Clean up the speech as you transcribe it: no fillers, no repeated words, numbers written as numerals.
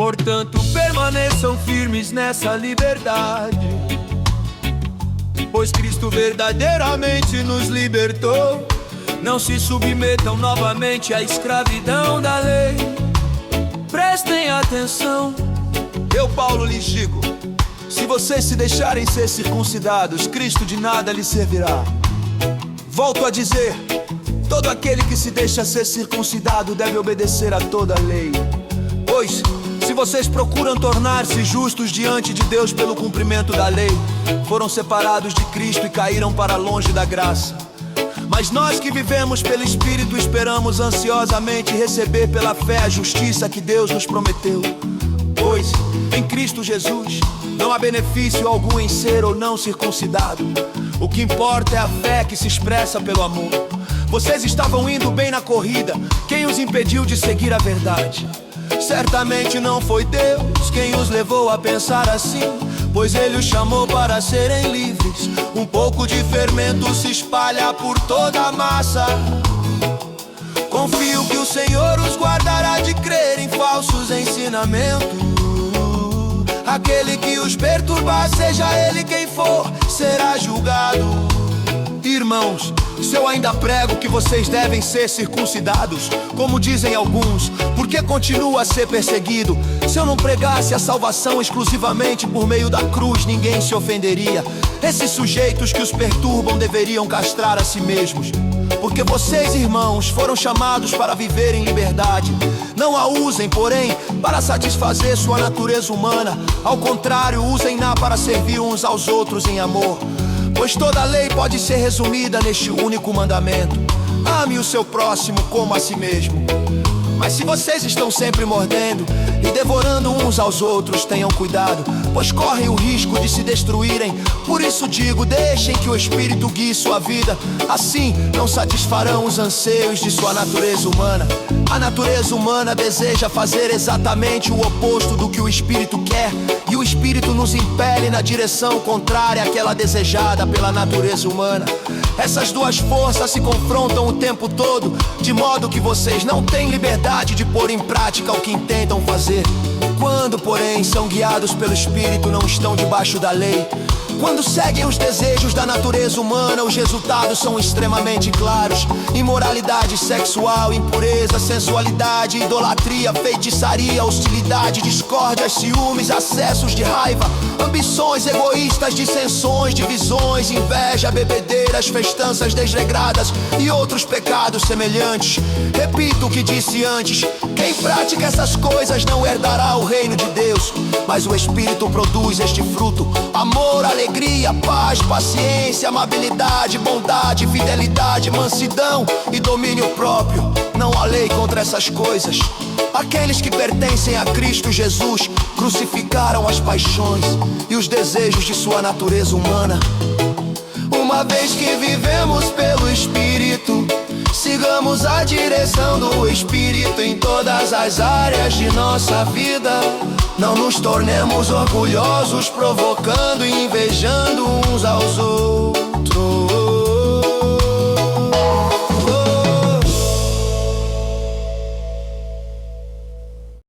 Portanto, permaneçam firmes nessa liberdade, pois Cristo verdadeiramente nos libertou. Não se submetam novamente à escravidão da lei. Prestem atenção. Eu, Paulo, lhes digo: se vocês se deixarem ser circuncidados, Cristo de nada lhes servirá. Volto a dizer: todo aquele que se deixa ser circuncidado deve obedecer a toda a lei. Pois, se vocês procuram tornar-se justos diante de Deus pelo cumprimento da lei, foram separados de Cristo e caíram para longe da graça. Mas nós que vivemos pelo Espírito esperamos ansiosamente receber pela fé a justiça que Deus nos prometeu. Pois, em Cristo Jesus, não há benefício algum em ser ou não circuncidado. O que importa é a fé que se expressa pelo amor. Vocês estavam indo bem na corrida, quem os impediu de seguir a verdade? Certamente não foi Deus quem os levou a pensar assim, pois Ele os chamou para serem livres. Um pouco de fermento se espalha por toda a massa. Confio que o Senhor os guardará de crer em falsos ensinamentos. Aquele que os perturbar, seja ele quem for, será julgado. Irmãos, se eu ainda prego que vocês devem ser circuncidados, como dizem alguns, por que continuo a ser perseguido? Se eu não pregasse a salvação exclusivamente por meio da cruz, ninguém se ofenderia. Esses sujeitos que os perturbam deveriam castrar a si mesmos, porque vocês, irmãos, foram chamados para viver em liberdade. Não a usem, porém, para satisfazer sua natureza humana. Ao contrário, usem-na para servir uns aos outros em amor. Pois toda a lei pode ser resumida neste único mandamento: ame o seu próximo como a si mesmo. Mas se vocês estão sempre mordendo e devorando uns aos outros, tenham cuidado, pois correm o risco de se destruírem. Por isso digo, deixem que o Espírito guie sua vida. Assim não satisfarão os anseios de sua natureza humana. A natureza humana deseja fazer exatamente o oposto do que o Espírito quer, e o Espírito nos impele na direção contrária àquela desejada pela natureza humana. Essas duas forças se confrontam o tempo todo, de modo que vocês não têm liberdade de pôr em prática o que intentam fazer. Quando, porém, são guiados pelo Espírito, não estão debaixo da lei. Quando seguem os desejos da natureza humana, os resultados são extremamente claros: imoralidade sexual, impureza, sensualidade, idolatria, feitiçaria, hostilidade, discórdia, ciúmes, acessos de raiva, ambições egoístas, dissensões, divisões, inveja, bebedeiras, festanças desregradas e outros pecados semelhantes. Repito o que disse antes: quem pratica essas coisas não herdará o reino de Deus. Mas o Espírito produz este fruto: amor, alegria, paz, paciência, amabilidade, bondade, fidelidade, mansidão e domínio próprio. Não há lei contra essas coisas. Aqueles que pertencem a Cristo Jesus crucificaram as paixões e os desejos de sua natureza humana. Uma vez que vivemos pelo Espírito, sigamos a direção do Espírito em todas as áreas de nossa vida. Não nos tornemos orgulhosos, provocando e invejando uns aos outros.